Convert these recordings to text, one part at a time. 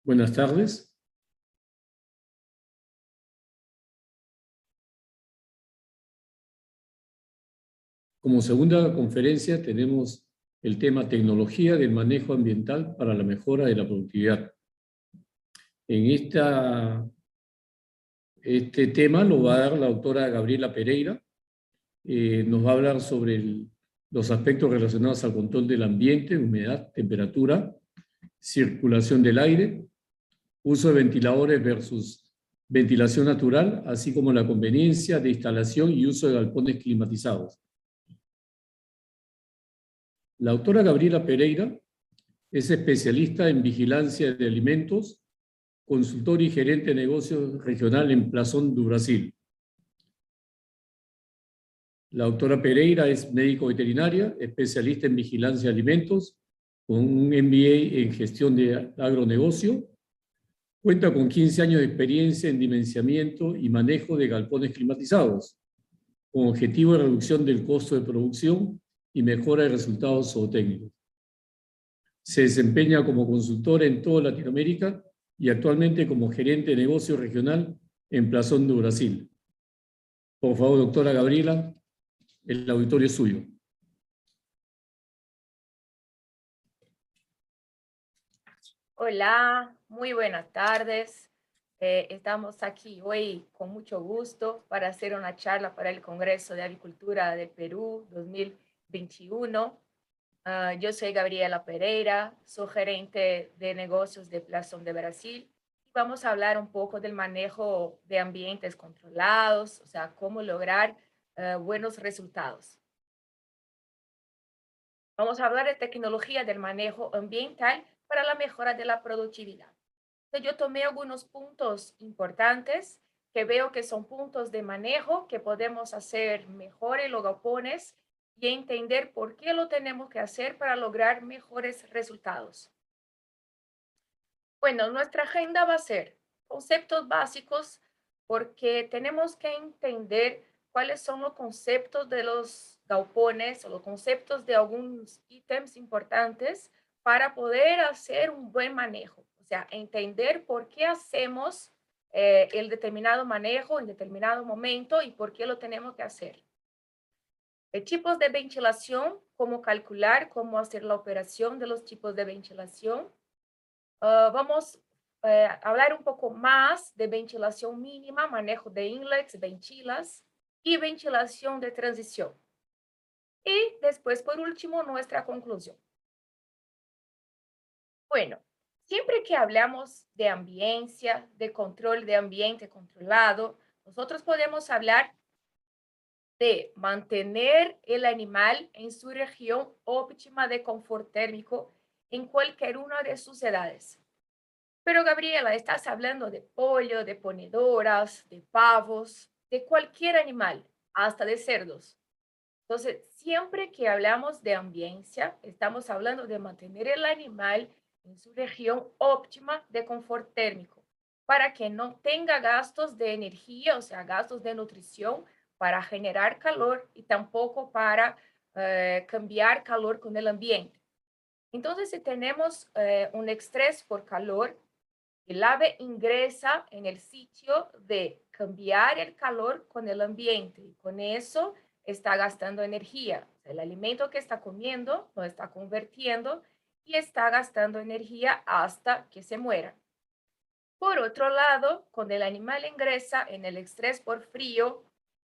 Buenas tardes. Como segunda conferencia tenemos el tema tecnología del manejo ambiental para la mejora de la productividad. En este tema lo va a dar la doctora Gabriela Pereira. Nos va a hablar sobre los aspectos relacionados al control del ambiente, humedad, temperatura, circulación del aire, uso de ventiladores versus ventilación natural, así como la conveniencia de instalación y uso de galpones climatizados. La doctora Gabriela Pereira es especialista en vigilancia de alimentos, consultor y gerente de negocios regional en Plazón do Brasil. La doctora Pereira es médico veterinaria, especialista en vigilancia de alimentos, con un MBA en gestión de agronegocio. Cuenta con 15 años de experiencia en dimensionamiento y manejo de galpones climatizados, con objetivo de reducción del costo de producción y mejora de resultados zootécnicos. Se desempeña como consultora en toda Latinoamérica y actualmente como gerente de negocio regional en Plazón do Brasil. Por favor, doctora Gabriela, el auditorio es suyo. Hola, muy buenas tardes. Estamos aquí hoy con mucho gusto para hacer una charla para el Congreso de Avicultura del Perú 2021. Yo soy Gabriela Pereira, soy gerente de negocios de Plazón de Brasil. Vamos a hablar un poco del manejo de ambientes controlados, o sea, cómo lograr buenos resultados. Vamos a hablar de tecnología del manejo ambiental para la mejora de la productividad. Yo tomé algunos puntos importantes que veo que son puntos de manejo que podemos hacer mejor en los galpones y entender por qué lo tenemos que hacer para lograr mejores resultados. Bueno, nuestra agenda va a ser conceptos básicos porque tenemos que entender cuáles son los conceptos de los galpones o los conceptos de algunos ítems importantes para poder hacer un buen manejo. O sea, entender por qué hacemos el determinado manejo en determinado momento y por qué lo tenemos que hacer. Tipos de ventilación, cómo calcular, cómo hacer la operación de los tipos de ventilación. Vamos a hablar un poco más de ventilación mínima, manejo de inlets, ventilas y ventilación de transición. Y después, por último, nuestra conclusión. Bueno, siempre que hablamos de ambiencia, de control de ambiente controlado, nosotros podemos hablar de mantener el animal en su región óptima de confort térmico en cualquier una de sus edades. Pero Gabriela, estás hablando de pollo, de ponedoras, de pavos, de cualquier animal, hasta de cerdos. Entonces, siempre que hablamos de ambiencia, estamos hablando de mantener el animal en su región óptima de confort térmico, para que no tenga gastos de energía, o sea, gastos de nutrición para generar calor y tampoco para cambiar calor con el ambiente. Entonces, si tenemos un estrés por calor, el ave ingresa en el sitio de cambiar el calor con el ambiente y con eso está gastando energía. El alimento que está comiendo lo está convirtiendo y está gastando energía hasta que se muera. Por otro lado, cuando el animal ingresa en el estrés por frío,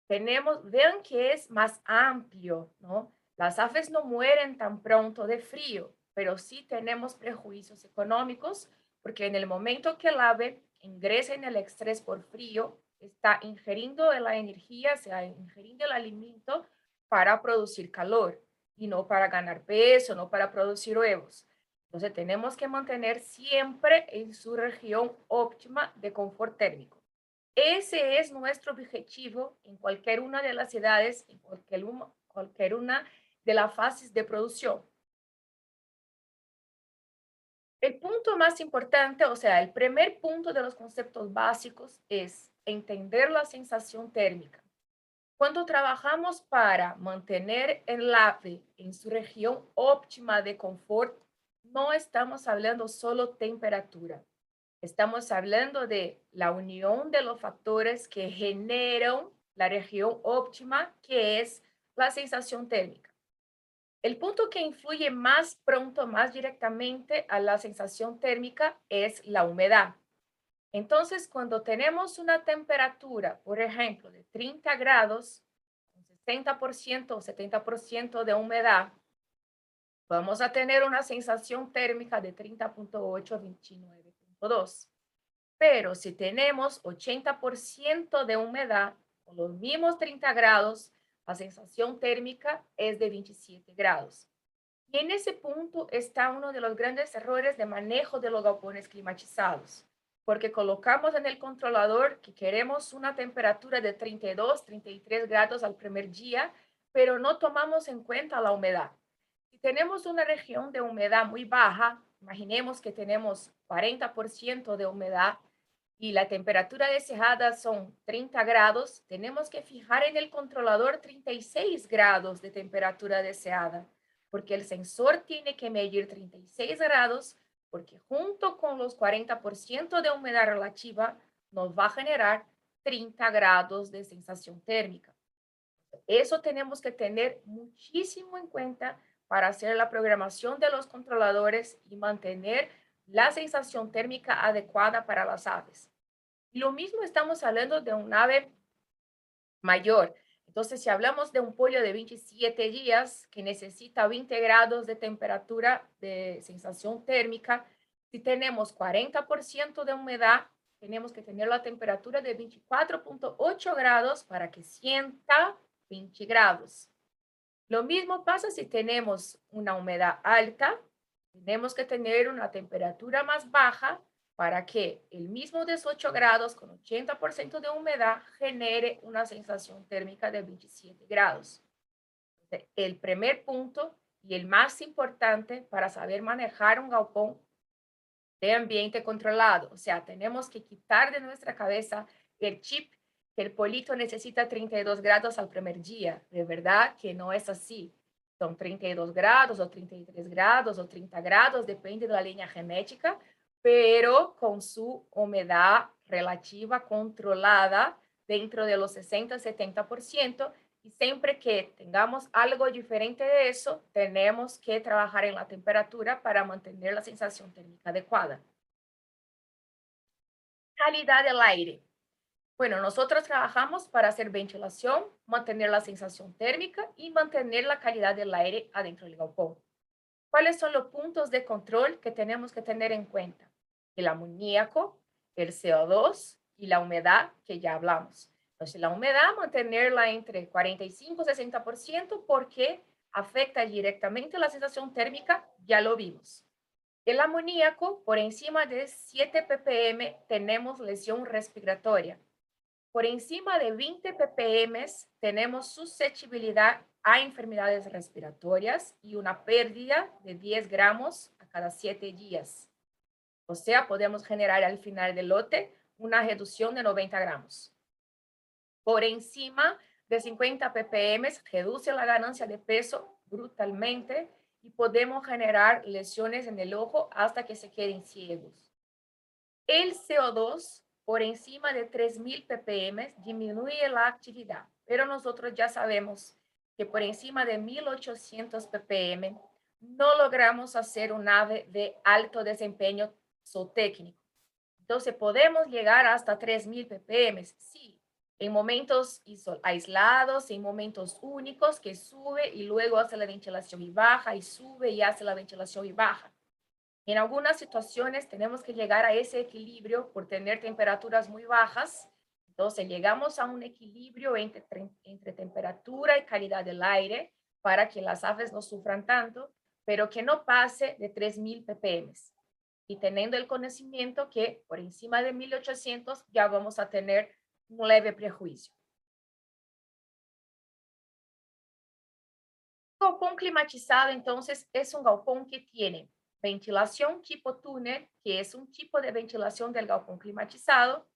vean que es más amplio, ¿no? Las aves no mueren tan pronto de frío, pero sí tenemos prejuicios económicos porque en el momento que el ave ingresa en el estrés por frío, está ingiriendo la energía, o sea, ingiriendo el alimento para producir calor y no para ganar peso, no para producir huevos. Entonces tenemos que mantener siempre en su región óptima de confort térmico. Ese es nuestro objetivo en cualquier una de las edades, en cualquier una de las fases de producción. El punto más importante, o sea, el primer punto de los conceptos básicos es entender la sensación térmica. Cuando trabajamos para mantener el ave en su región óptima de confort, no estamos hablando solo temperatura. Estamos hablando de la unión de los factores que generan la región óptima, que es la sensación térmica. El punto que influye más pronto, más directamente a la sensación térmica es la humedad. Entonces, cuando tenemos una temperatura, por ejemplo, de 30 grados, 60% o 70% de humedad, vamos a tener una sensación térmica de 30.8 a 29.2. Pero si tenemos 80% de humedad, con los mismos 30 grados, la sensación térmica es de 27 grados. Y en ese punto está uno de los grandes errores de manejo de los galpones climatizados, porque colocamos en el controlador que queremos una temperatura de 32, 33 grados al primer día, pero no tomamos en cuenta la humedad. Si tenemos una región de humedad muy baja, imaginemos que tenemos 40% de humedad y la temperatura deseada son 30 grados, tenemos que fijar en el controlador 36 grados de temperatura deseada, porque el sensor tiene que medir 36 grados, porque junto con los 40% de humedad relativa nos va a generar 30 grados de sensación térmica. Eso tenemos que tener muchísimo en cuenta para hacer la programación de los controladores y mantener la sensación térmica adecuada para las aves. Y lo mismo estamos hablando de un ave mayor. Entonces, si hablamos de un pollo de 27 días que necesita 20 grados de temperatura de sensación térmica, si tenemos 40% de humedad, tenemos que tener la temperatura de 24.8 grados para que sienta 20 grados. Lo mismo pasa si tenemos una humedad alta, tenemos que tener una temperatura más baja para que el mismo 18 grados con 80% de humedad genere una sensación térmica de 27 grados. El primer punto y el más importante para saber manejar un galpón de ambiente controlado. O sea, tenemos que quitar de nuestra cabeza el chip que el polito necesita 32 grados al primer día. De verdad que no es así. Son 32 grados o 33 grados o 30 grados, depende de la línea genética, pero con su humedad relativa controlada dentro de los 60-70%. Y siempre que tengamos algo diferente de eso, tenemos que trabajar en la temperatura para mantener la sensación térmica adecuada. Calidad del aire. Bueno, nosotros trabajamos para hacer ventilación, mantener la sensación térmica y mantener la calidad del aire adentro del galpón. ¿Cuáles son los puntos de control que tenemos que tener en cuenta? El amoníaco, el CO2 y la humedad, que ya hablamos. Entonces, la humedad, mantenerla entre 45 y 60% porque afecta directamente la sensación térmica, ya lo vimos. El amoníaco, por encima de 7 ppm, tenemos lesión respiratoria. Por encima de 20 ppm, tenemos susceptibilidad a enfermedades respiratorias y una pérdida de 10 gramos a cada 7 días. O sea, podemos generar al final del lote una reducción de 90 gramos. Por encima de 50 ppm, reduce la ganancia de peso brutalmente y podemos generar lesiones en el ojo hasta que se queden ciegos. El CO2 por encima de 3000 ppm disminuye la actividad, pero nosotros ya sabemos que por encima de 1800 ppm no logramos hacer un ave de alto desempeño zootécnico. Entonces podemos llegar hasta 3000 ppm, sí, en momentos aislados, en momentos únicos que sube y luego hace la ventilación y baja y sube y hace la ventilación y baja. En algunas situaciones tenemos que llegar a ese equilibrio por tener temperaturas muy bajas. Entonces llegamos a un equilibrio entre temperatura y calidad del aire para que las aves no sufran tanto, pero que no pase de 3000 ppm. Y teniendo el conocimiento que por encima de 1800 ya vamos a tener un leve prejuicio. Galpón climatizado, entonces, es un galpón que tiene ventilación tipo túnel, que es un tipo de ventilación del galpón climatizado,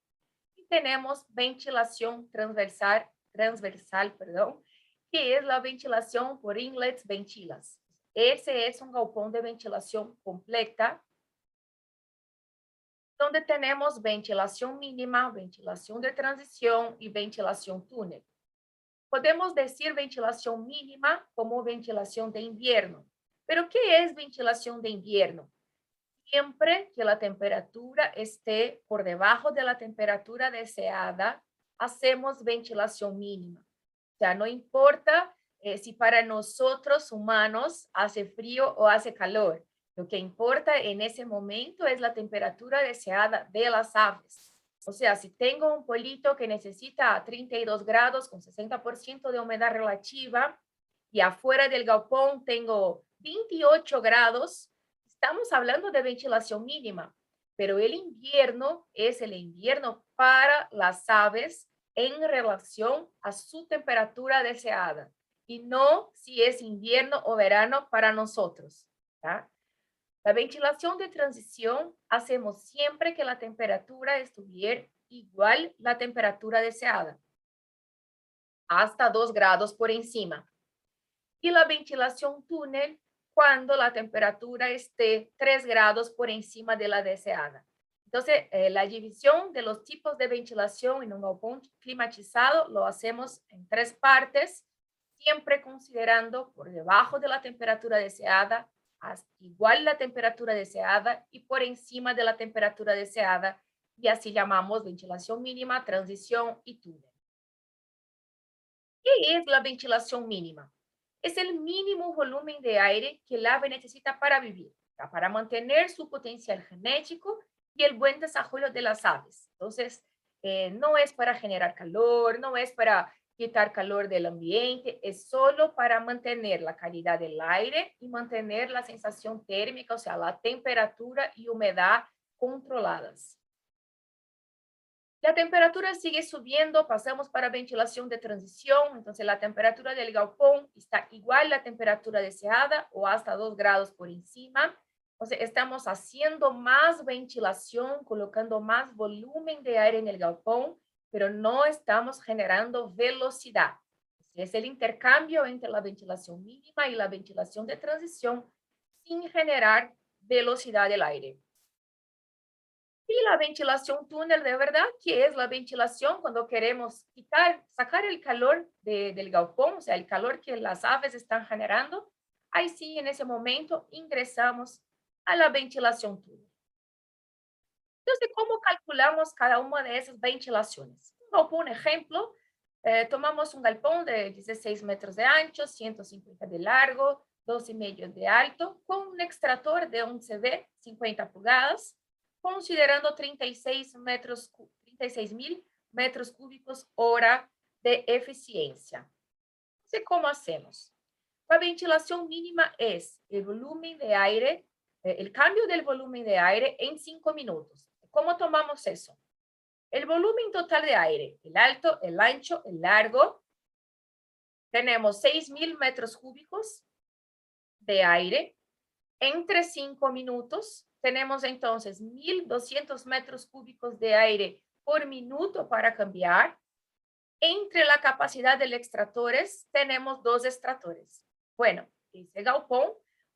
y tenemos ventilación transversal, que es la ventilación por inlets ventilas. ese es un galpón de ventilación completa, donde tenemos ventilación mínima, ventilación de transición y ventilación túnel. Podemos decir ventilación mínima como ventilación de invierno. Pero ¿qué es ventilación de invierno? Siempre que la temperatura esté por debajo de la temperatura deseada, hacemos ventilación mínima. O sea, no importa si para nosotros humanos hace frío o hace calor. Lo que importa en ese momento es la temperatura deseada de las aves. O sea, si tengo un polito que necesita 32 grados con 60% de humedad relativa y afuera del galpón tengo 28 grados, estamos hablando de ventilación mínima, pero el invierno es el invierno para las aves en relación a su temperatura deseada y no si es invierno o verano para nosotros. ¿tá? La ventilación de transición hacemos siempre que la temperatura estuviera igual a la temperatura deseada, hasta 2 grados por encima. Y la ventilación túnel cuando la temperatura esté 3 grados por encima de la deseada. Entonces, la división de los tipos de ventilación en un galpón climatizado lo hacemos en 3 partes, siempre considerando por debajo de la temperatura deseada, igual la temperatura deseada y por encima de la temperatura deseada, y así llamamos ventilación mínima, transición y túnel. ¿Qué es la ventilación mínima? Es el mínimo volumen de aire que el ave necesita para vivir, para mantener su potencial genético y el buen desarrollo de las aves. Entonces, no es para generar calor, no es para quitar calor del ambiente, es solo para mantener la calidad del aire y mantener la sensación térmica, o sea, la temperatura y humedad controladas. La temperatura sigue subiendo, pasamos para ventilación de transición, entonces la temperatura del galpón está igual a la temperatura deseada o hasta 2 grados por encima. Entonces estamos haciendo más ventilación, colocando más volumen de aire en el galpón, pero no estamos generando velocidad. Es el intercambio entre la ventilación mínima y la ventilación de transición sin generar velocidad del aire. Y la ventilación túnel, de verdad, que es la ventilación cuando queremos sacar el calor del galpón, o sea, el calor que las aves están generando. Ahí sí, en ese momento, ingresamos a la ventilación túnel. Entonces, ¿cómo calculamos cada una de esas ventilaciones? Un galpón, ejemplo, tomamos un galpón de 16 metros de ancho, 150 de largo, 2,5 de alto, con un extractor de un CV 50 pulgadas, considerando 36.000 metros cúbicos hora de eficiencia. Entonces, ¿cómo hacemos? La ventilación mínima es el volumen de aire, el cambio del volumen de aire en 5 minutos. ¿Cómo tomamos eso? El volumen total de aire, el alto, el ancho, el largo, tenemos 6,000 metros cúbicos de aire. Entre 5 minutos, tenemos entonces 1,200 metros cúbicos de aire por minuto para cambiar. Entre la capacidad de extractores, tenemos 2 extractores. Bueno, ese galpón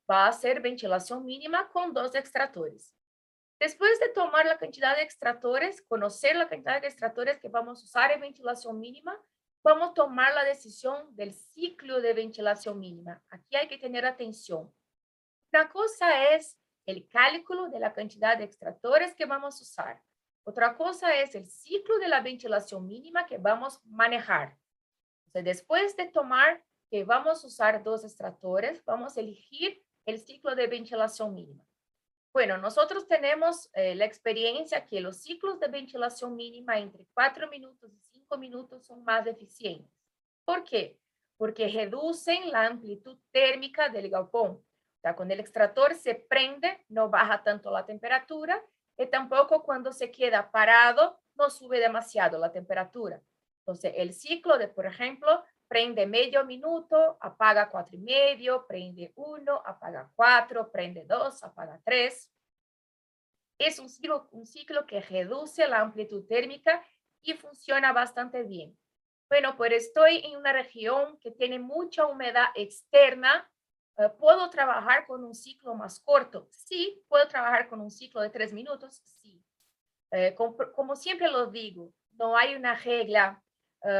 va a ser ventilación mínima con 2 extractores. Después de tomar la cantidad de extractores, conocer la cantidad de extractores que vamos a usar en ventilación mínima, vamos a tomar la decisión del ciclo de ventilación mínima. Aquí hay que tener atención. Una cosa es el cálculo de la cantidad de extractores que vamos a usar. Otra cosa es el ciclo de la ventilación mínima que vamos a manejar. Entonces, después de tomar que vamos a usar 2 extractores, vamos a elegir el ciclo de ventilación mínima. Bueno, nosotros tenemos la experiencia que los ciclos de ventilación mínima entre 4 minutos y 5 minutos son más eficientes. ¿Por qué? Porque reducen la amplitud térmica del galpón. O sea, cuando el extractor se prende, no baja tanto la temperatura y tampoco cuando se queda parado, no sube demasiado la temperatura. Entonces, el ciclo de, por ejemplo, prende medio minuto, apaga 4,5, prende 1, apaga 4, prende 2, apaga 3. Es un ciclo que reduce la amplitud térmica y funciona bastante bien. Bueno, pues estoy en una región que tiene mucha humedad externa, ¿Puedo trabajar con un ciclo más corto? Sí. ¿Puedo trabajar con un ciclo de 3 minutos? Sí. Como siempre lo digo, no hay una regla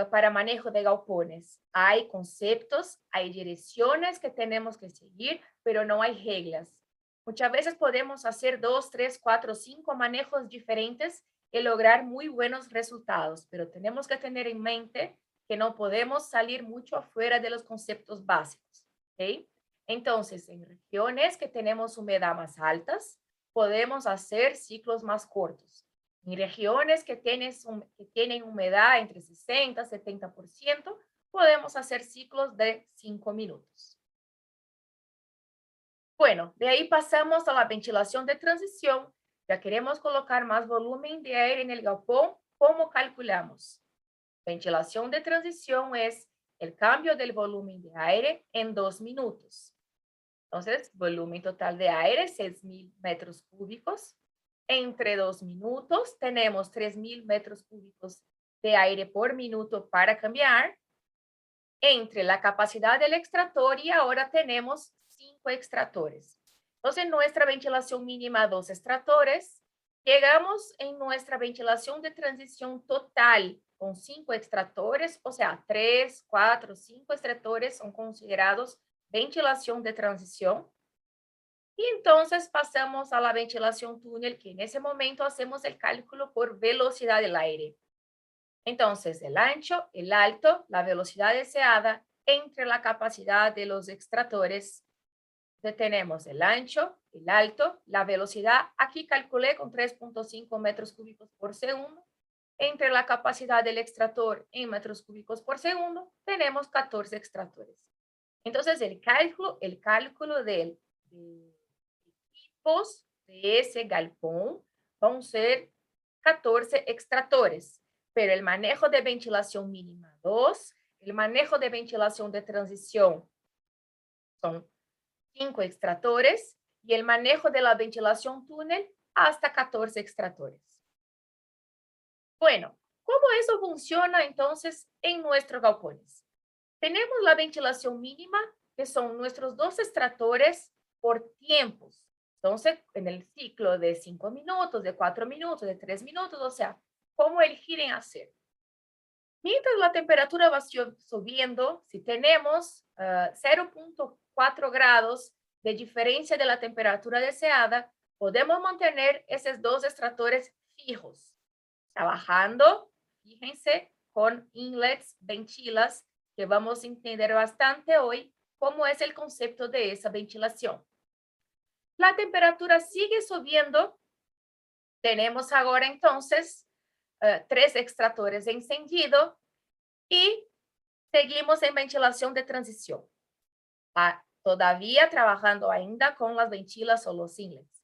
para manejo de galpones. Hay conceptos, hay direcciones que tenemos que seguir, pero no hay reglas. Muchas veces podemos hacer 2, 3, 4, 5 manejos diferentes y lograr muy buenos resultados, pero tenemos que tener en mente que no podemos salir mucho afuera de los conceptos básicos. ¿Okay? Entonces, en regiones que tenemos humedad más altas, podemos hacer ciclos más cortos. En regiones que tienen humedad entre 60 y 70%, podemos hacer ciclos de 5 minutos. Bueno, de ahí pasamos a la ventilación de transición. Ya queremos colocar más volumen de aire en el galpón. ¿Cómo calculamos? Ventilación de transición es el cambio del volumen de aire en 2 minutos. Entonces, volumen total de aire, 6.000 metros cúbicos. Entre 2 minutos tenemos 3.000 metros cúbicos de aire por minuto para cambiar. Entre la capacidad del extractor y ahora tenemos 5 extractores. Entonces, nuestra ventilación mínima, 2 extractores. Llegamos en nuestra ventilación de transición total con 5 extractores, o sea, 3, 4, 5 extractores son considerados ventilación de transición. Y entonces pasamos a la ventilación túnel, que en ese momento hacemos el cálculo por velocidad del aire. Entonces, el ancho, el alto, la velocidad deseada entre la capacidad de los extractores. Tenemos el ancho, el alto, la velocidad. Aquí calculé con 3.5 metros cúbicos por segundo. Entre la capacidad del extractor en metros cúbicos por segundo, tenemos 14 extractores. Entonces, el cálculo de equipos de ese galpón van a ser 14 extractores, pero el manejo de ventilación mínima 2, el manejo de ventilación de transición son 5 extractores y el manejo de la ventilación túnel hasta 14 extractores. Bueno, ¿cómo eso funciona entonces en nuestros galpones? Tenemos la ventilación mínima, que son nuestros 2 extractores por tiempos. Entonces, en el ciclo de 5 minutos, de 4 minutos, de 3 minutos, o sea, ¿cómo elegir en hacer? Mientras la temperatura va subiendo, si tenemos 0.4 grados de diferencia de la temperatura deseada, podemos mantener esos 2 extractores fijos, trabajando, fíjense, con inlets, ventilas, que vamos a entender bastante hoy cómo es el concepto de esa ventilación. La temperatura sigue subiendo. Tenemos ahora entonces 3 extractores encendidos y seguimos en ventilación de transición. Todavía trabajando ainda con las ventilas o los inlets.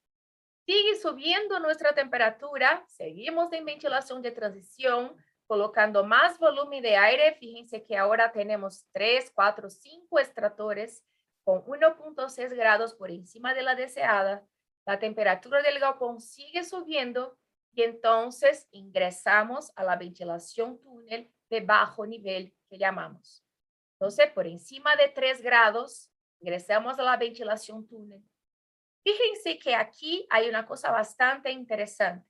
Sigue subiendo nuestra temperatura, seguimos en ventilación de transición, colocando más volumen de aire. Fíjense que ahora tenemos 3, 4, 5 extractores con 1.6 grados por encima de la deseada. La temperatura del galpón sigue subiendo y entonces ingresamos a la ventilación túnel de bajo nivel que llamamos. Entonces, por encima de 3 grados, ingresamos a la ventilación túnel. Fíjense que aquí hay una cosa bastante interesante.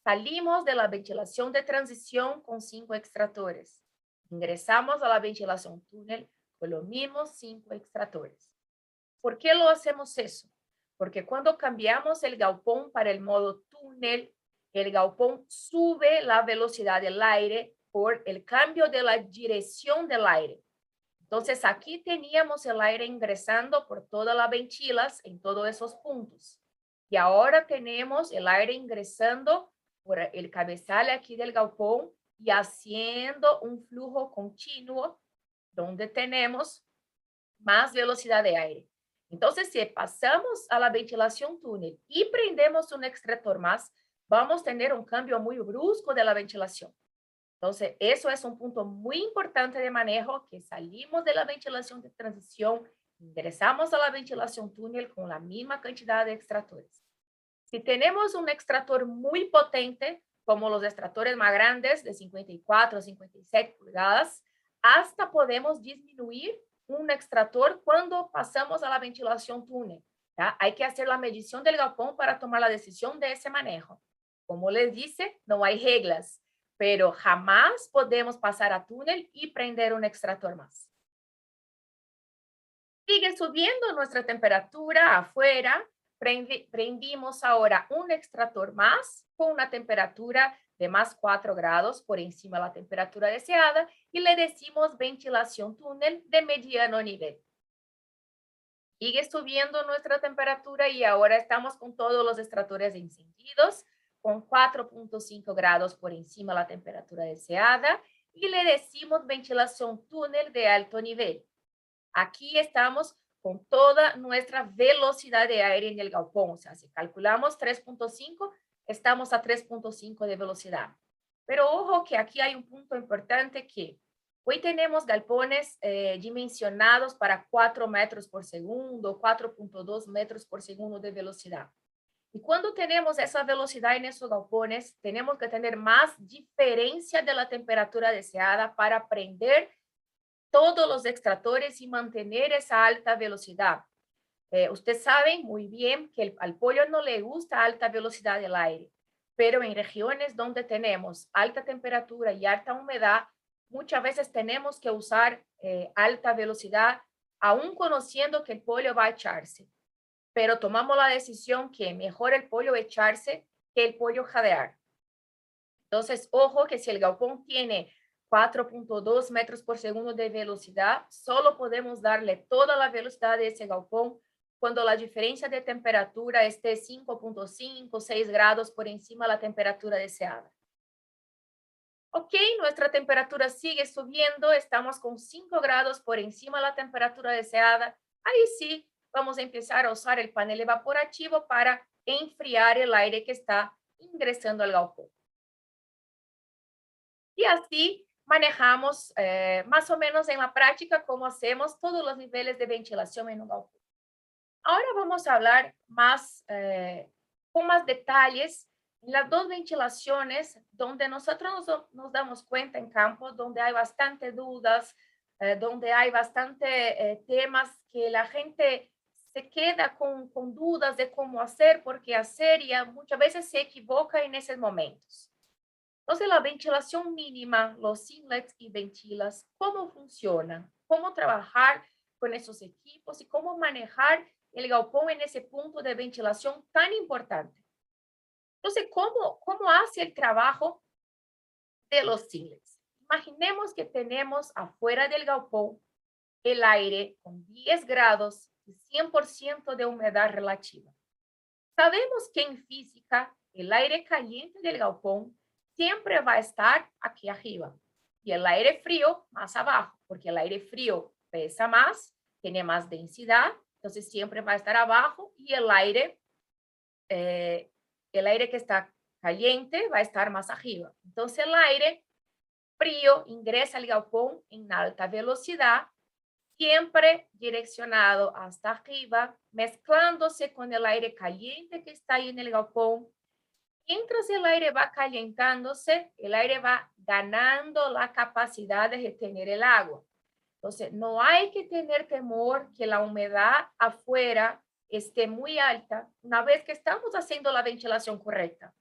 Salimos de la ventilación de transición con 5 extractores. Ingresamos a la ventilación túnel con los mismos 5 extractores. ¿Por qué lo hacemos eso? Porque cuando cambiamos el galpón para el modo túnel, el galpón sube la velocidad del aire por el cambio de la dirección del aire. Entonces, aquí teníamos el aire ingresando por todas las ventilas en todos esos puntos. Y ahora tenemos el aire ingresando por el cabezal aquí del galpón y haciendo un flujo continuo donde tenemos más velocidad de aire. Entonces, si pasamos a la ventilación túnel y prendemos un extractor más, vamos a tener un cambio muy brusco de la ventilación. Entonces, eso es un punto muy importante de manejo, que salimos de la ventilación de transición, ingresamos a la ventilación túnel con la misma cantidad de extractores. Si tenemos un extractor muy potente, como los extractores más grandes de 54 a 57 pulgadas, hasta podemos disminuir un extractor cuando pasamos a la ventilación túnel. ¿Ya? Hay que hacer la medición del galpón para tomar la decisión de ese manejo. Como les dice, no hay reglas, pero jamás podemos pasar a túnel y prender un extractor más. Sigue subiendo nuestra temperatura afuera. Prendimos ahora un extractor más con una temperatura de más 4 grados por encima de la temperatura deseada y le decimos ventilación túnel de mediano nivel. Sigue subiendo nuestra temperatura y ahora estamos con todos los extractores encendidos con 4.5 grados por encima de la temperatura deseada y le decimos ventilación túnel de alto nivel. Aquí estamos con toda nuestra velocidad de aire en el galpón. O sea, si calculamos 3.5, estamos a 3.5 de velocidad. Pero ojo que aquí hay un punto importante que hoy tenemos galpones dimensionados para 4 metros por segundo, 4.2 metros por segundo de velocidad. Y cuando tenemos esa velocidad en esos galpones, tenemos que tener más diferencia de la temperatura deseada para prender todos los extractores y mantener esa alta velocidad. Ustedes saben muy bien que al pollo no le gusta alta velocidad del aire, pero en regiones donde tenemos alta temperatura y alta humedad, muchas veces tenemos que usar alta velocidad, aún conociendo que el pollo va a echarse. Pero tomamos la decisión que mejor el pollo echarse que el pollo jadear. Entonces, ojo que si el galpón tiene 4.2 metros por segundo de velocidad, solo podemos darle toda la velocidad de ese galpón cuando la diferencia de temperatura esté 5.5, 6 grados por encima de la temperatura deseada. Ok, nuestra temperatura sigue subiendo, estamos con 5 grados por encima de la temperatura deseada. Ahí sí, vamos a empezar a usar el panel evaporativo para enfriar el aire que está ingresando al galpón. Y así manejamos más o menos en la práctica cómo hacemos todos los niveles de ventilación en un galpón. Ahora vamos a hablar más, con más detalles en las dos ventilaciones donde nosotros nos damos cuenta en campo, donde hay bastante dudas, donde hay bastante temas que la gente se queda con dudas de cómo hacer, por qué hacer y muchas veces se equivoca en esos momentos. Entonces, la ventilación mínima, los inlets y ventilas, ¿cómo funcionan? ¿Cómo trabajar con esos equipos y cómo manejar el galpón en ese punto de ventilación tan importante? Entonces, ¿cómo hace el trabajo de los inlets? Imaginemos que tenemos afuera del galpón el aire con 10 grados y 100% de humedad relativa. Sabemos que en física el aire caliente del galpón siempre va a estar aquí arriba y el aire frío más abajo, porque el aire frío pesa más, tiene más densidad, entonces siempre va a estar abajo y el aire que está caliente va a estar más arriba. Entonces el aire frío ingresa al galpón en alta velocidad, siempre direccionado hasta arriba, mezclándose con el aire caliente que está ahí en el galpón. Mientras el aire va calentándose, el aire va ganando la capacidad de retener el agua. Entonces, no hay que tener temor que la humedad afuera esté muy alta una vez que estamos haciendo la ventilación correcta.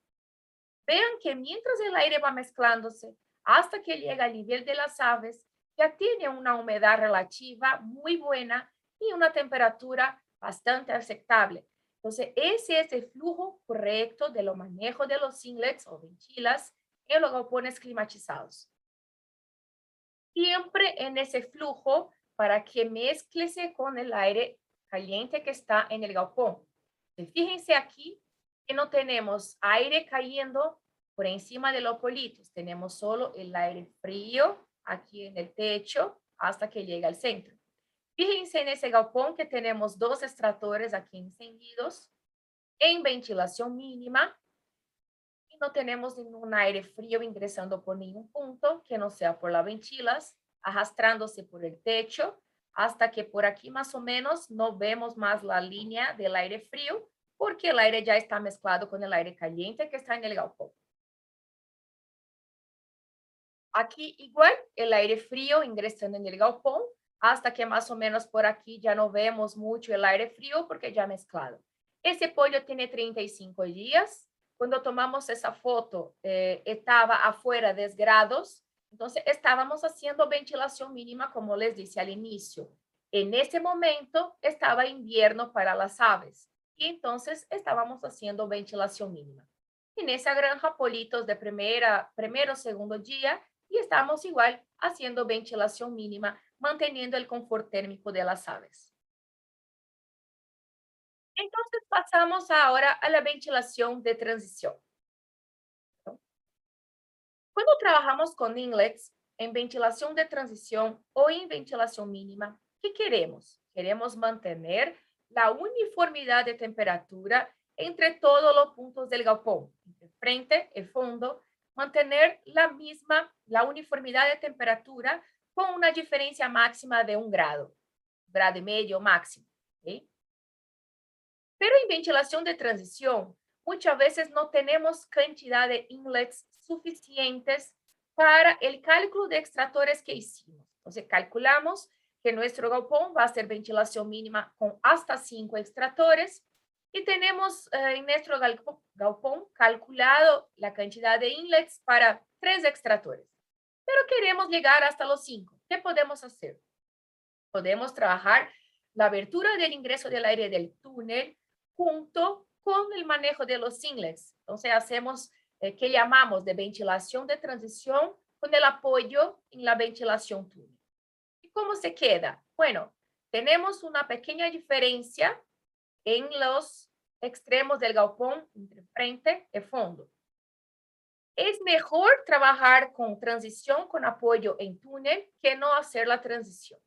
Vean que mientras el aire va mezclándose hasta que llega al nivel de las aves, ya tiene una humedad relativa muy buena y una temperatura bastante aceptable. Entonces, ese es el flujo correcto de lo manejo de los inlets o ventilas en los galpones climatizados. Siempre en ese flujo para que mezclese con el aire caliente que está en el galpón. Fíjense aquí que no tenemos aire cayendo por encima de los politos, tenemos solo el aire frío aquí en el techo hasta que llega al centro. Fíjense en ese galpón que tenemos dos extractores aquí encendidos en ventilación mínima y no tenemos ningún aire frío ingresando por ningún punto que no sea por las ventilas, arrastrándose por el techo hasta que por aquí más o menos no vemos más la línea del aire frío porque el aire ya está mezclado con el aire caliente que está en el galpón. Aquí igual el aire frío ingresando en el galpón hasta que más o menos por aquí ya no vemos mucho el aire frío porque ya mezclado. Ese pollo tiene 35 días. Cuando tomamos esa foto, estaba afuera 10 grados. Entonces, estábamos haciendo ventilación mínima, como les dije al inicio. En ese momento, estaba invierno para las aves. Y entonces, estábamos haciendo ventilación mínima. En esa granja, politos de primero, segundo día, y estamos igual haciendo ventilación mínima, manteniendo el confort térmico de las aves. Entonces pasamos ahora a la ventilación de transición. Cuando trabajamos con inlets en ventilación de transición o en ventilación mínima, ¿qué queremos? Queremos mantener la uniformidad de temperatura entre todos los puntos del galpón, entre frente y fondo, mantener la uniformidad de temperatura con una diferencia máxima de 1 grado y medio máximo. ¿Okay? Pero en ventilación de transición, muchas veces no tenemos cantidad de inlets suficientes para el cálculo de extractores que hicimos. Entonces, calculamos que nuestro galpón va a ser ventilación mínima con hasta 5 extractores y tenemos en nuestro galpón calculado la cantidad de inlets para 3 extractores. Pero queremos llegar hasta los 5. ¿Qué podemos hacer? Podemos trabajar la abertura del ingreso del aire del túnel junto con el manejo de los inlets. Entonces, hacemos que llamamos de ventilación de transición con el apoyo en la ventilación túnel. ¿Y cómo se queda? Bueno, tenemos una pequeña diferencia en los extremos del galpón entre frente y fondo. Es mejor trabajar con transición con apoyo en túnel que no hacer la transición.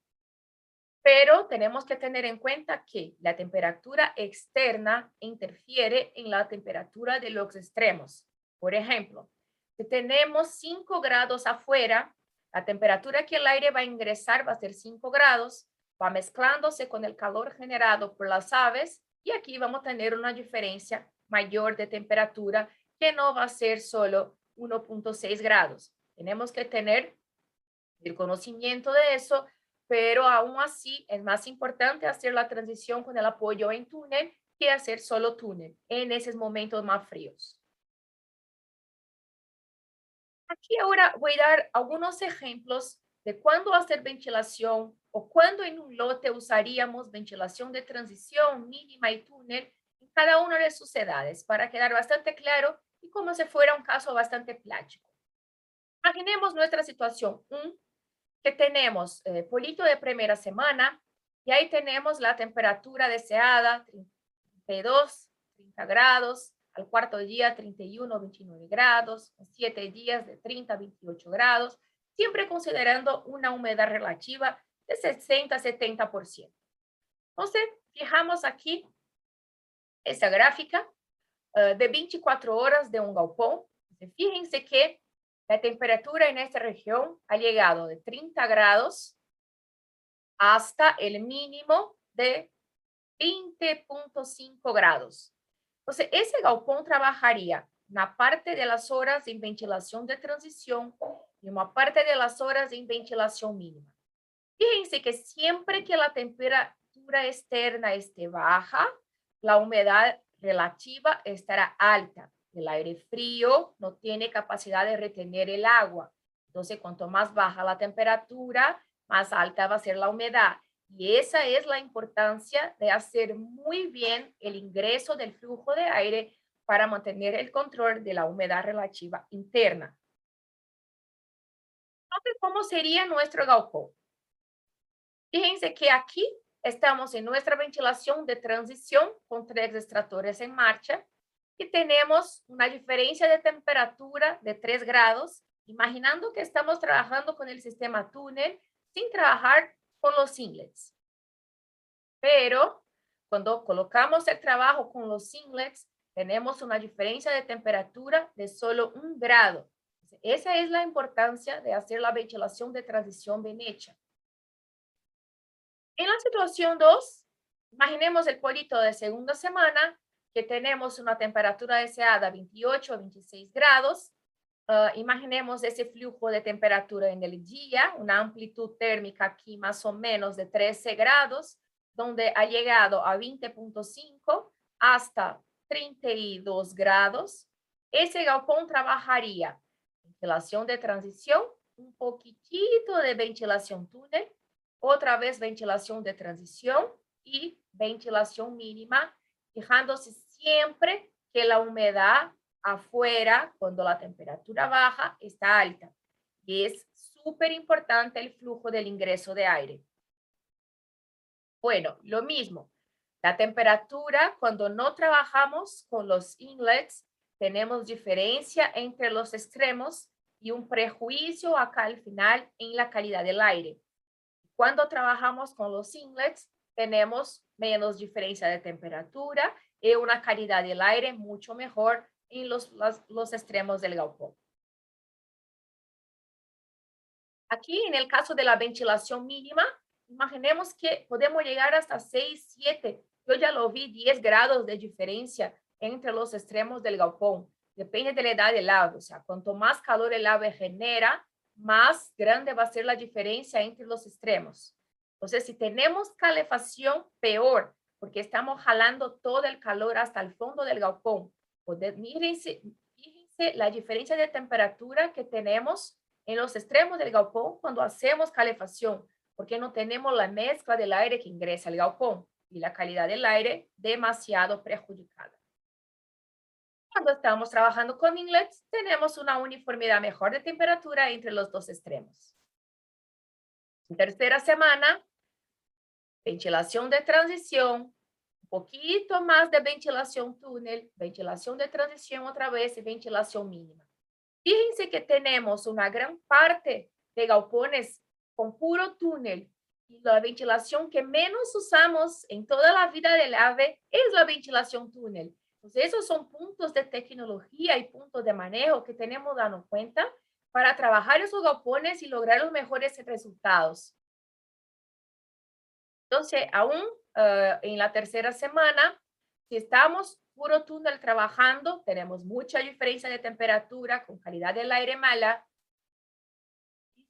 Pero tenemos que tener en cuenta que la temperatura externa interfiere en la temperatura de los extremos. Por ejemplo, si tenemos 5 grados afuera, la temperatura que el aire va a ingresar va a ser 5 grados, va mezclándose con el calor generado por las aves y aquí vamos a tener una diferencia mayor de temperatura que no va a ser solo 1.6 grados. Tenemos que tener el conocimiento de eso, pero aún así es más importante hacer la transición con el apoyo en túnel que hacer solo túnel en esos momentos más fríos. Aquí ahora voy a dar algunos ejemplos de cuándo hacer ventilación o cuándo en un lote usaríamos ventilación de transición mínima y túnel en cada una de sus edades para quedar bastante claro y como si fuera un caso bastante práctico. Imaginemos nuestra situación que tenemos polito de primera semana y ahí tenemos la temperatura deseada, 32, 30 grados, al cuarto día 31, 29 grados, 7 días de 30, 28 grados, siempre considerando una humedad relativa de 60 a 70%. Entonces, fijamos aquí esa gráfica de 24 horas de un galpón. Fíjense que la temperatura en esta región ha llegado de 30 grados hasta el mínimo de 20.5 grados. Entonces, ese galpón trabajaría una parte de las horas en ventilación de transición y una parte de las horas en ventilación mínima. Fíjense que siempre que la temperatura externa esté baja, la humedad relativa estará alta. El aire frío no tiene capacidad de retener el agua. Entonces, cuanto más baja la temperatura, más alta va a ser la humedad. Y esa es la importancia de hacer muy bien el ingreso del flujo de aire para mantener el control de la humedad relativa interna. Entonces, ¿cómo sería nuestro galpón? Fíjense que aquí estamos en nuestra ventilación de transición con 3 extractores en marcha y tenemos una diferencia de temperatura de 3 grados, imaginando que estamos trabajando con el sistema túnel sin trabajar con los inlets. Pero cuando colocamos el trabajo con los inlets, tenemos una diferencia de temperatura de solo 1 grado. Esa es la importancia de hacer la ventilación de transición bien hecha. En la situación 2, imaginemos el polito de segunda semana, que tenemos una temperatura deseada 28 a 26 grados, Imaginemos ese flujo de temperatura en el día, una amplitud térmica aquí más o menos de 13 grados, donde ha llegado a 20.5 hasta 32 grados. Ese galpón trabajaría ventilación de transición, un poquitito de ventilación túnel, otra vez ventilación de transición y ventilación mínima, fijándose siempre que la humedad afuera, cuando la temperatura baja, está alta. Y es súper importante el flujo del ingreso de aire. Bueno, lo mismo. La temperatura, cuando no trabajamos con los inlets, tenemos diferencia entre los extremos y un prejuicio acá al final en la calidad del aire. Cuando trabajamos con los inlets, tenemos menos diferencia de temperatura y una calidad del aire mucho mejor en los extremos del galpón. Aquí, en el caso de la ventilación mínima, imaginemos que podemos llegar hasta 6, 7. Yo ya lo vi, 10 grados de diferencia entre los extremos del galpón. Depende de la edad del ave. O sea, cuanto más calor el ave genera, más grande va a ser la diferencia entre los extremos. Entonces, si tenemos calefacción, peor, porque estamos jalando todo el calor hasta el fondo del galpón. Fíjense la diferencia de temperatura que tenemos en los extremos del galpón cuando hacemos calefacción, porque no tenemos la mezcla del aire que ingresa al galpón y la calidad del aire demasiado perjudicada. Cuando estamos trabajando con inlets, tenemos una uniformidad mejor de temperatura entre los dos extremos. En tercera semana, ventilación de transición, un poquito más de ventilación túnel, ventilación de transición otra vez y ventilación mínima. Fíjense que tenemos una gran parte de galpones con puro túnel y la ventilación que menos usamos en toda la vida del ave es la ventilación túnel. Entonces, esos son puntos de tecnología y puntos de manejo que tenemos dado cuenta para trabajar esos galpones y lograr los mejores resultados. Entonces, aún en la tercera semana, si estamos puro túnel trabajando, tenemos mucha diferencia de temperatura con calidad del aire mala.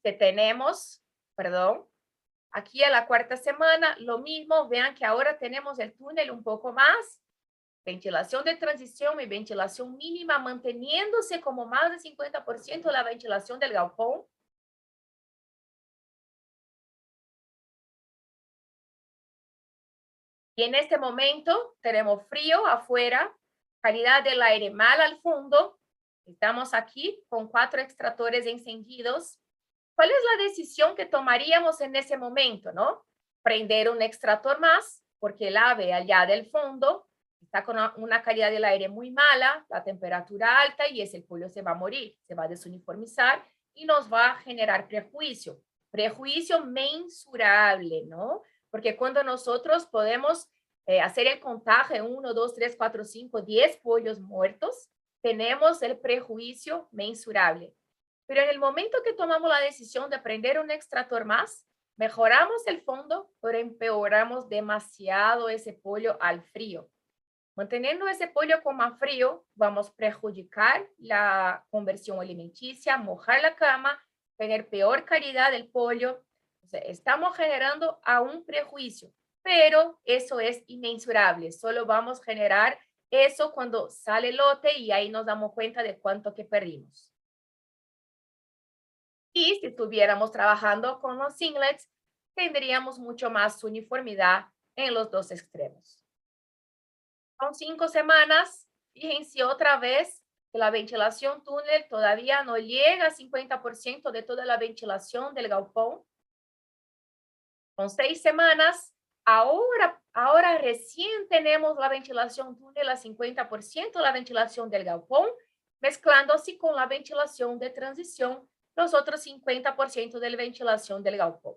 Que tenemos, perdón, aquí a la cuarta semana, lo mismo, vean que ahora tenemos el túnel un poco más, ventilación de transición y ventilación mínima, manteniéndose como más de 50% la ventilación del galpón. Y en este momento tenemos frío afuera, calidad del aire mal al fondo. Estamos aquí con 4 extractores encendidos. ¿Cuál es la decisión que tomaríamos en ese momento, no? Prender un extractor más, porque el ave allá del fondo está con una calidad del aire muy mala, la temperatura alta y ese pollo se va a morir, se va a desuniformizar y nos va a generar prejuicio. Prejuicio mensurable, ¿no? Porque cuando nosotros podemos hacer el contaje 1, 2, 3, 4, 5, 10 pollos muertos, tenemos el prejuicio mensurable. Pero en el momento que tomamos la decisión de prender un extractor más, mejoramos el fondo, pero empeoramos demasiado ese pollo al frío. Manteniendo ese pollo con más frío, vamos a perjudicar la conversión alimenticia, mojar la cama, tener peor calidad del pollo. Entonces, estamos generando un prejuicio, pero eso es inmensurable. Solo vamos a generar eso cuando sale el lote y ahí nos damos cuenta de cuánto que perdimos. Y si estuviéramos trabajando con los inlets, tendríamos mucho más uniformidad en los dos extremos. Son 5 semanas. Fíjense otra vez que la ventilación túnel todavía no llega a 50% de toda la ventilación del galpón. Son 6 semanas. Ahora recién tenemos la ventilación túnel a 50%, la ventilación del galpón, mezclándose con la ventilación de transición, los otros 50% de la ventilación del galpón.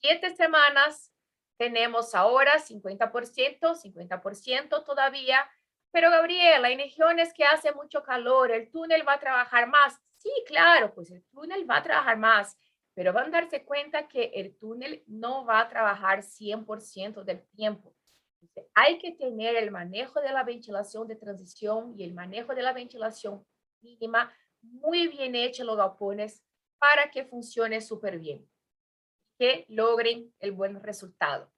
7 semanas, tenemos ahora 50%, 50% todavía. Pero Gabriela, en regiones que hace mucho calor, ¿el túnel va a trabajar más? Sí, claro, pues el túnel va a trabajar más, pero van a darse cuenta que el túnel no va a trabajar 100% del tiempo. Entonces, hay que tener el manejo de la ventilación de transición y el manejo de la ventilación mínima, muy bien hecha los galpones para que funcione súper bien, que logren el buen resultado.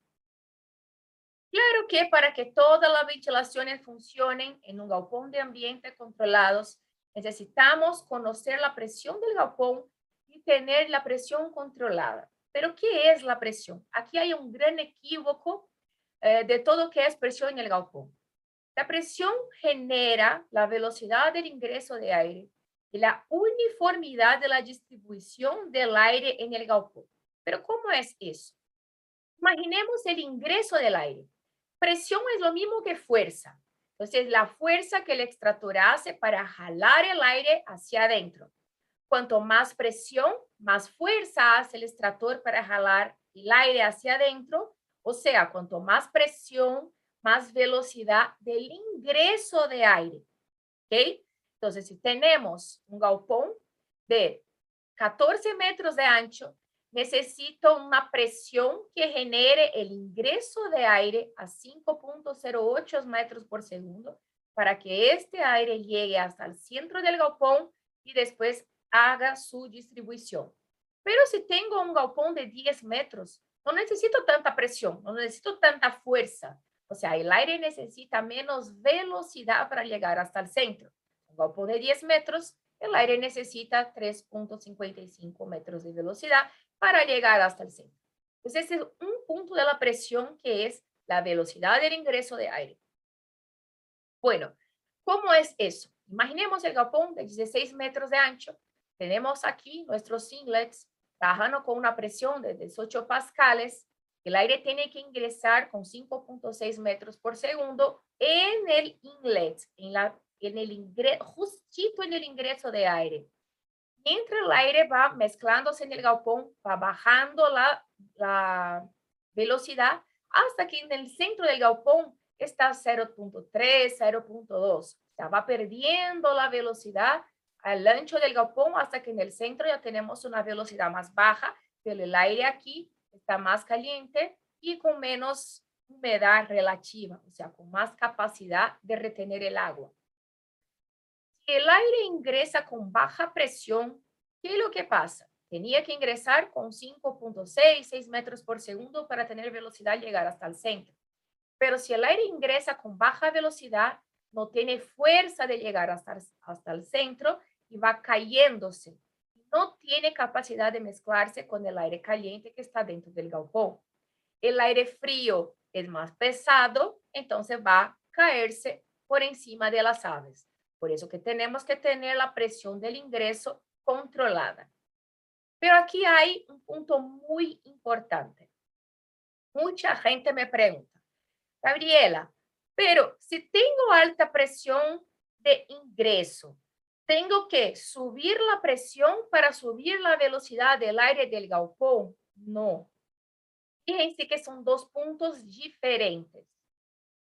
Claro que para que todas las ventilaciones funcionen en un galpón de ambiente controlados, necesitamos conocer la presión del galpón y tener la presión controlada. Pero, ¿qué es la presión? Aquí hay un gran equívoco de todo que es presión en el galpón. La presión genera la velocidad del ingreso de aire y la uniformidad de la distribución del aire en el galpón. Pero, ¿cómo es eso? Imaginemos el ingreso del aire. Presión es lo mismo que fuerza. Entonces, la fuerza que el extractor hace para jalar el aire hacia adentro. Cuanto más presión, más fuerza hace el extractor para jalar el aire hacia adentro. O sea, cuanto más presión, más velocidad del ingreso de aire. ¿Ok? Entonces, si tenemos un galpón de 14 metros de ancho, necesito una presión que genere el ingreso de aire a 5.08 metros por segundo para que este aire llegue hasta el centro del galpón y después haga su distribución. Pero si tengo un galpón de 10 metros, no necesito tanta presión, no necesito tanta fuerza. O sea, el aire necesita menos velocidad para llegar hasta el centro. Un galpón de 10 metros, el aire necesita 3.55 metros de velocidad para llegar hasta el centro. Entonces, ese es un punto de la presión que es la velocidad del ingreso de aire. Bueno, ¿cómo es eso? Imaginemos el galpón de 16 metros de ancho. Tenemos aquí nuestros inlets trabajando con una presión de 18 pascales. El aire tiene que ingresar con 5.6 metros por segundo en el inlet, justito en el ingreso de aire. Mientras el aire va mezclándose en el galpón, va bajando la velocidad hasta que en el centro del galpón está 0.3, 0.2. O sea, va perdiendo la velocidad al ancho del galpón hasta que en el centro ya tenemos una velocidad más baja, pero el aire aquí está más caliente y con menos humedad relativa, o sea, con más capacidad de retener el agua. Si el aire ingresa con baja presión, ¿qué es lo que pasa? Tenía que ingresar con 5.6, 6 metros por segundo para tener velocidad llegar hasta el centro. Pero si el aire ingresa con baja velocidad, no tiene fuerza de llegar hasta el centro y va cayéndose. No tiene capacidad de mezclarse con el aire caliente que está dentro del galpón. El aire frío es más pesado, entonces va a caerse por encima de las aves. Por eso que tenemos que tener la presión del ingreso controlada. Pero aquí hay un punto muy importante. Mucha gente me pregunta, Gabriela, pero si tengo alta presión de ingreso, ¿tengo que subir la presión para subir la velocidad del aire del galpón? No. Fíjense que son dos puntos diferentes.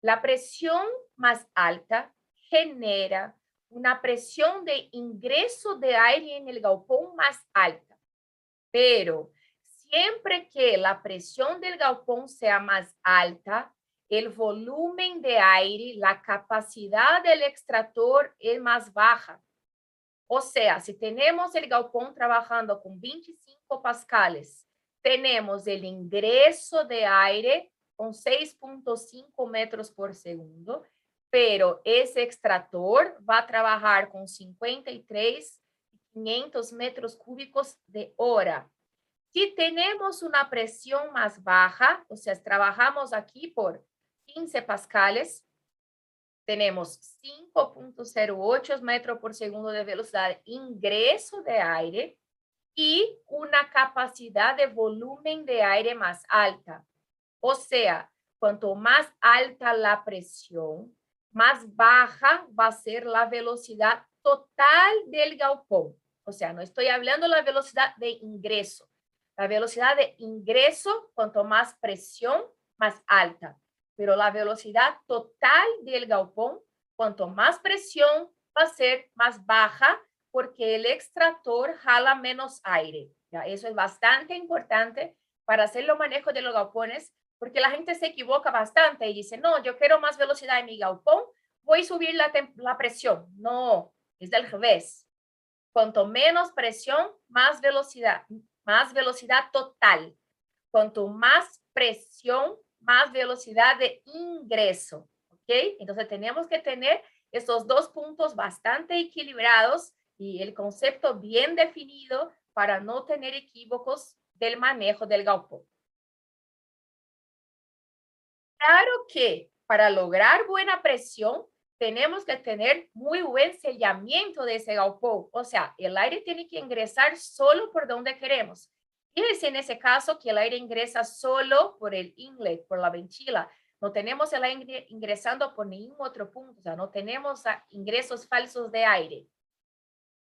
La presión más alta genera una presión de ingreso de aire en el galpón más alta. Pero siempre que la presión del galpón sea más alta, el volumen de aire, la capacidad del extractor es más baja. O sea, si tenemos el galpón trabajando con 25 pascales, tenemos el ingreso de aire con 6.5 metros por segundo, pero ese extractor va a trabajar con 53.500 metros cúbicos de hora. Si tenemos una presión más baja, o sea, trabajamos aquí por 15 pascales, tenemos 5.08 metros por segundo de velocidad de ingreso de aire y una capacidad de volumen de aire más alta. O sea, cuanto más alta la presión, más baja va a ser la velocidad total del galpón. O sea, no estoy hablando de la velocidad de ingreso. La velocidad de ingreso, cuanto más presión, más alta. Pero la velocidad total del galpón, cuanto más presión, va a ser más baja porque el extractor jala menos aire. ¿Ya? Eso es bastante importante para hacer los manejos de los galpones, porque la gente se equivoca bastante y dice, no, yo quiero más velocidad en mi galpón, voy a subir la presión. No, es del revés. Cuanto menos presión, más velocidad total. Cuanto más presión, más velocidad de ingreso. ¿Ok? Entonces tenemos que tener estos dos puntos bastante equilibrados y el concepto bien definido para no tener equívocos del manejo del galpón. Claro que para lograr buena presión, tenemos que tener muy buen sellamiento de ese galpón. O sea, el aire tiene que ingresar solo por donde queremos. Fíjense en ese caso que el aire ingresa solo por el inlet, por la ventila. No tenemos el aire ingresando por ningún otro punto. O sea, no tenemos ingresos falsos de aire.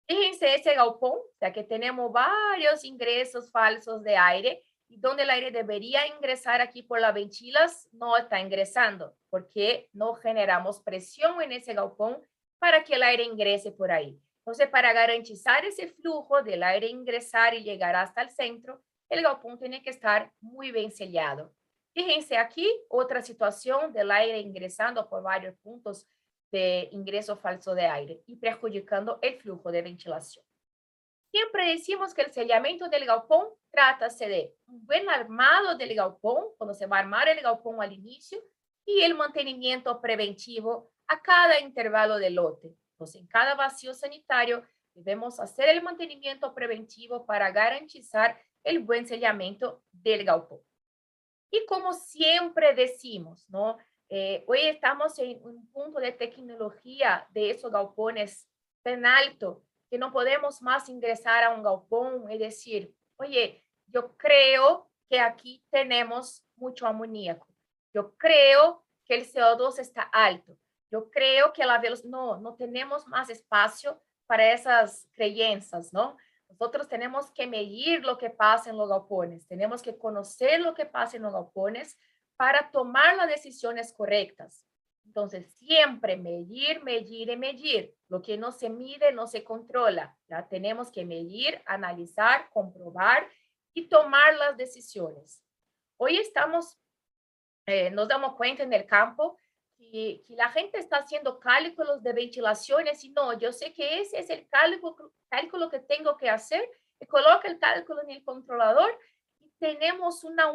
Fíjense ese galpón, o sea que tenemos varios ingresos falsos de aire y donde el aire debería ingresar aquí por las ventilas, no está ingresando porque no generamos presión en ese galpón para que el aire ingrese por ahí. Entonces, para garantizar ese flujo del aire ingresar y llegar hasta el centro, el galpón tiene que estar muy bien sellado. Fíjense aquí otra situación del aire ingresando por varios puntos de ingreso falso de aire y perjudicando el flujo de ventilación. Siempre decimos que el sellamiento del galpón trátase de un buen armado del galpón, cuando se va a armar el galpón al inicio, y el mantenimiento preventivo a cada intervalo del lote. Entonces, en cada vacío sanitario debemos hacer el mantenimiento preventivo para garantizar el buen sellamiento del galpón. Y como siempre decimos, ¿no? Hoy estamos en un punto de tecnología de esos galpones tan alto que no podemos más ingresar a un galpón y decir, oye, yo creo que aquí tenemos mucho amoníaco. Yo creo que el CO2 está alto. Yo creo que la velocidad, no tenemos más espacio para esas creencias, ¿no? Nosotros tenemos que medir lo que pasa en los galpones, tenemos que conocer lo que pasa en los galpones para tomar las decisiones correctas. Entonces, siempre medir, medir y medir. Lo que no se mide no se controla. ¿Ya? Tenemos que medir, analizar, comprobar y tomar las decisiones. Hoy nos damos cuenta en el campo que la gente está haciendo cálculos de ventilaciones y no, yo sé que ese es el cálculo que tengo que hacer, y coloca el cálculo en el controlador y tenemos una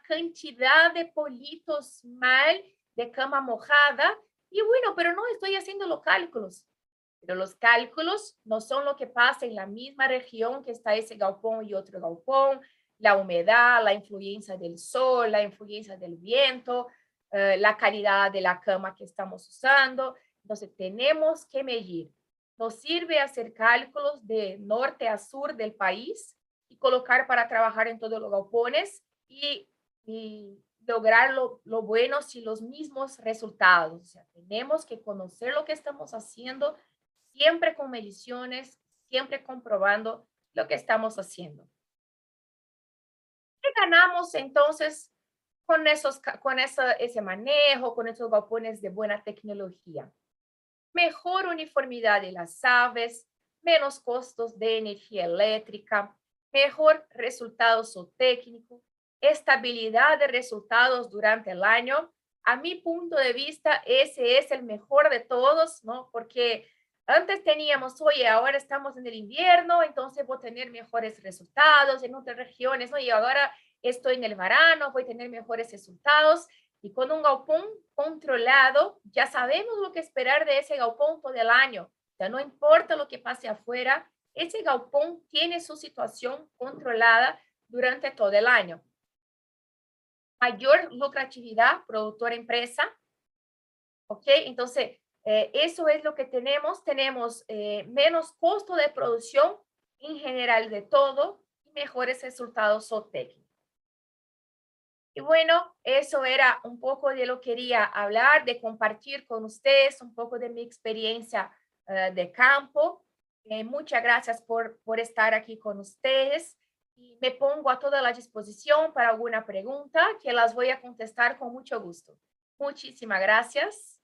cantidad de politos mal, de cama mojada, y bueno, pero no estoy haciendo los cálculos. Pero los cálculos no son lo que pasa en la misma región que está ese galpón y otro galpón, la humedad, la influencia del sol, la influencia del viento, la calidad de la cama que estamos usando. Entonces, tenemos que medir. Nos sirve hacer cálculos de norte a sur del país y colocar para trabajar en todos los galpones y lograr lo buenos y los mismos resultados. O sea, tenemos que conocer lo que estamos haciendo, siempre con mediciones, siempre comprobando lo que estamos haciendo. ¿Qué ganamos entonces con ese manejo, con esos galpones de buena tecnología? Mejor uniformidad de las aves, menos costos de energía eléctrica, mejor resultado zootécnico, estabilidad de resultados durante el año. A mi punto de vista, ese es el mejor de todos, ¿no? Porque antes teníamos, oye, ahora estamos en el invierno, entonces voy a tener mejores resultados en otras regiones, ¿no? Y ahora estoy en el verano, voy a tener mejores resultados. Y con un galpón controlado, ya sabemos lo que esperar de ese galpón todo el año. Ya no importa lo que pase afuera, ese galpón tiene su situación controlada durante todo el año. Mayor lucratividad, productor-empresa. ¿Ok? Entonces, eso es lo que tenemos. Tenemos menos costo de producción en general de todo y mejores resultados zootécnicos. Y bueno, eso era un poco de lo que quería hablar, de compartir con ustedes un poco de mi experiencia de campo. Muchas gracias por estar aquí con ustedes y me pongo a toda la disposición para alguna pregunta que las voy a contestar con mucho gusto. Muchísimas gracias.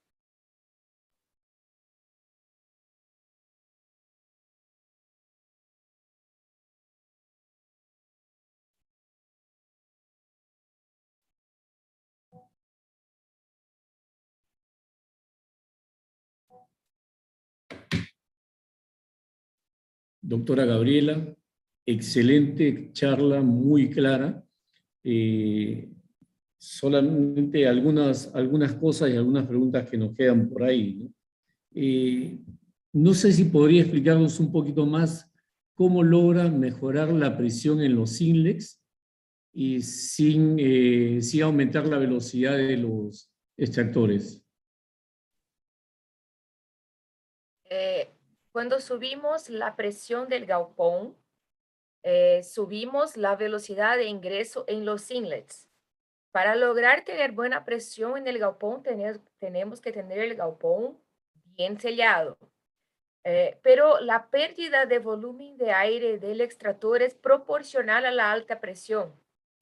doctora Gabriela, excelente charla, muy clara. Solamente algunas cosas y algunas preguntas que nos quedan por ahí, ¿no? No sé si podría explicarnos un poquito más cómo logra mejorar la presión en los inlets y sin aumentar la velocidad de los extractores. Eh, Cuando subimos la presión del galpón, subimos la velocidad de ingreso en los inlets. Para lograr tener buena presión en el galpón, tenemos que tener el galpón bien sellado. Pero la pérdida de volumen de aire del extractor es proporcional a la alta presión,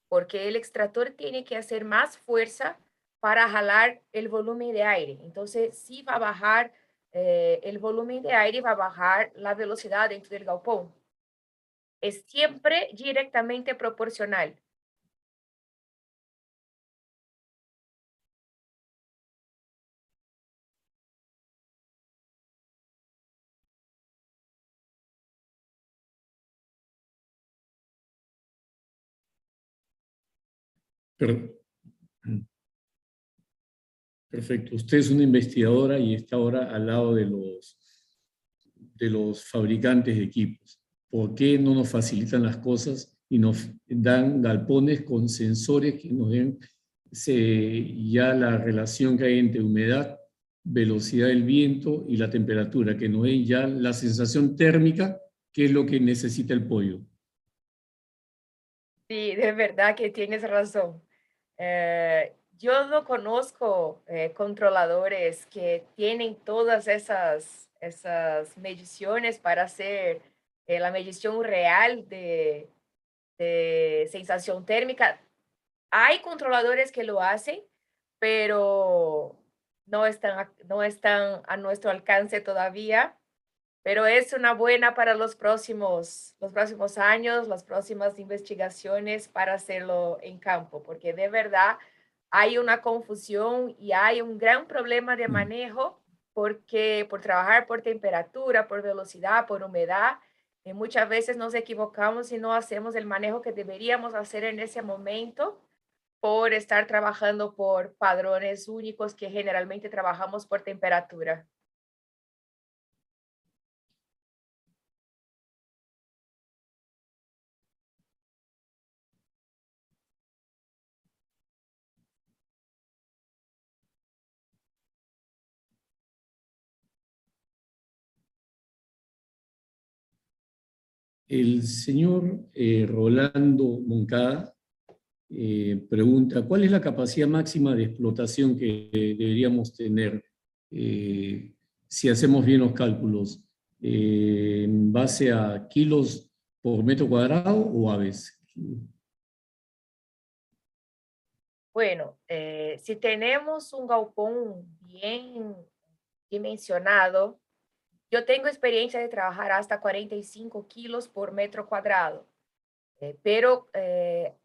porque el extractor tiene que hacer más fuerza para jalar el volumen de aire. Entonces, sí va a bajar el volumen de aire, va a bajar la velocidad dentro del galpón. Es siempre directamente proporcional. Per- Perfecto. Usted es una investigadora y está ahora al lado de los fabricantes de equipos. ¿Por qué no nos facilitan las cosas y nos dan galpones con sensores que nos den ya la relación que hay entre humedad, velocidad del viento y la temperatura, que nos den ya la sensación térmica, que es lo que necesita el pollo? Sí, de verdad que tienes razón. Yo no conozco controladores que tienen todas esas mediciones para hacer la medición real de sensación térmica. Hay controladores que lo hacen, pero no están a nuestro alcance todavía. Pero es una buena para los próximos años, las próximas investigaciones para hacerlo en campo, porque de verdad hay una confusión y hay un gran problema de manejo porque por trabajar por temperatura, por velocidad, por humedad, muchas veces nos equivocamos y no hacemos el manejo que deberíamos hacer en ese momento por estar trabajando por padrones únicos que generalmente trabajamos por temperatura. El señor Rolando Moncada pregunta, ¿cuál es la capacidad máxima de explotación que deberíamos tener si hacemos bien los cálculos? ¿En base a kilos por metro cuadrado o aves? Bueno, si tenemos un galpón bien dimensionado, yo tengo experiencia de trabajar hasta 45 kilos por metro cuadrado, pero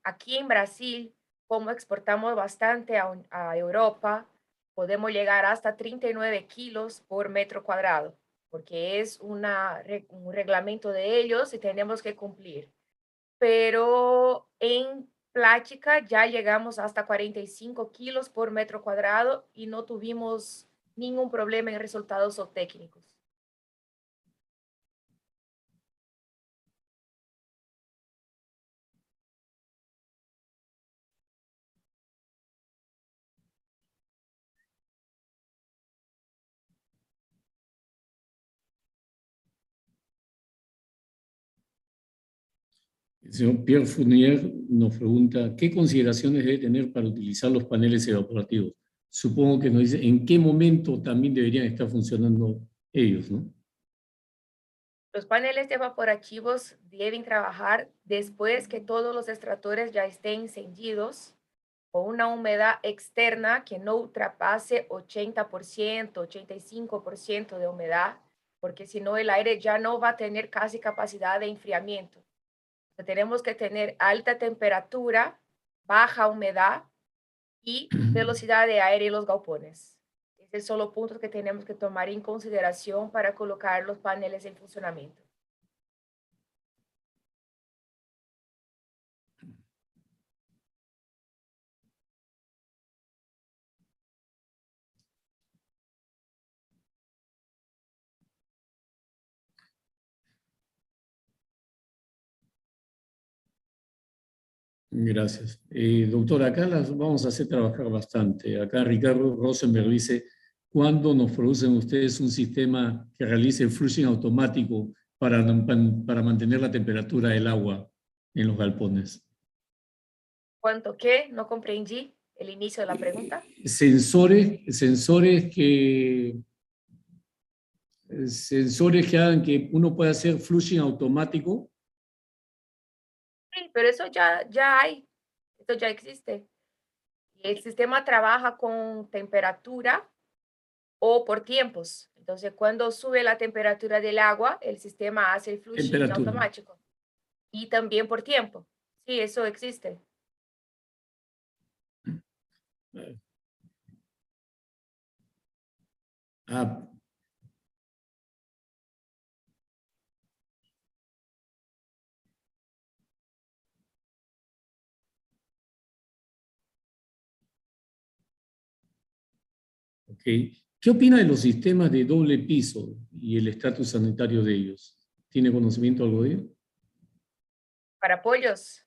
aquí en Brasil, como exportamos bastante a Europa, podemos llegar hasta 39 kilos por metro cuadrado, porque es un reglamento de ellos y tenemos que cumplir. Pero en plática ya llegamos hasta 45 kilos por metro cuadrado y no tuvimos ningún problema en resultados o técnicos. El señor Pierre Fournier nos pregunta, ¿qué consideraciones debe tener para utilizar los paneles evaporativos? Supongo que nos dice en qué momento también deberían estar funcionando ellos, ¿no? Los paneles evaporativos deben trabajar después que todos los extractores ya estén encendidos con una humedad externa que no ultrapase 80%, 85% de humedad, porque si no el aire ya no va a tener casi capacidad de enfriamiento. Tenemos que tener alta temperatura, baja humedad y velocidad de aire en los galpones. Esos son los puntos que tenemos que tomar en consideración para colocar los paneles en funcionamiento. Gracias. Doctor, acá las vamos a hacer trabajar bastante. Acá Ricardo Rosenberg dice, ¿cuándo nos producen ustedes un sistema que realice el flushing automático para mantener la temperatura del agua en los galpones? ¿Cuánto qué? No comprendí el inicio de la pregunta. Sensores que hagan que uno pueda hacer flushing automático. Sí, pero eso ya hay, eso ya existe. Y el sistema trabaja con temperatura o por tiempos. Entonces, cuando sube la temperatura del agua, el sistema hace el flushing Temperatura. automático. Y también por tiempo. Sí, eso existe. Ah, ok. ¿Qué opina de los sistemas de doble piso y el estatus sanitario de ellos? ¿Tiene conocimiento algo de ello? Para pollos,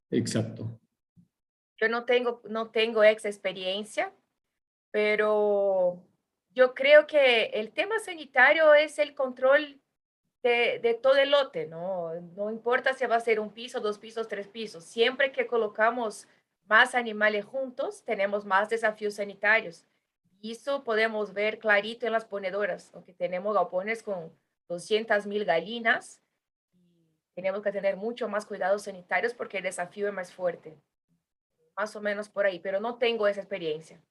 Exacto. yo no tengo ex experiencia, pero yo creo que el tema sanitario es el control de todo el lote, ¿no? No importa si va a ser un piso, dos pisos, tres pisos. Siempre que colocamos más animales juntos, tenemos más desafíos sanitarios. Y eso podemos ver clarito en las ponedoras, aunque tenemos galpones con 200.000 gallinas. Tenemos que tener mucho más cuidados sanitarios porque el desafío es más fuerte. Más o menos por ahí, pero no tengo esa experiencia.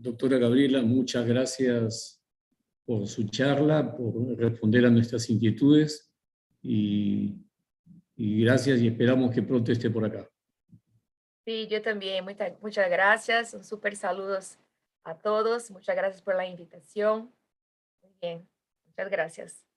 Doctora Gabriela, muchas gracias por su charla, por responder a nuestras inquietudes y, y gracias y esperamos que pronto esté por acá. Sí, yo también. Muchas gracias. Un súper saludos a todos. Muchas gracias por la invitación. Muy bien. Muchas gracias.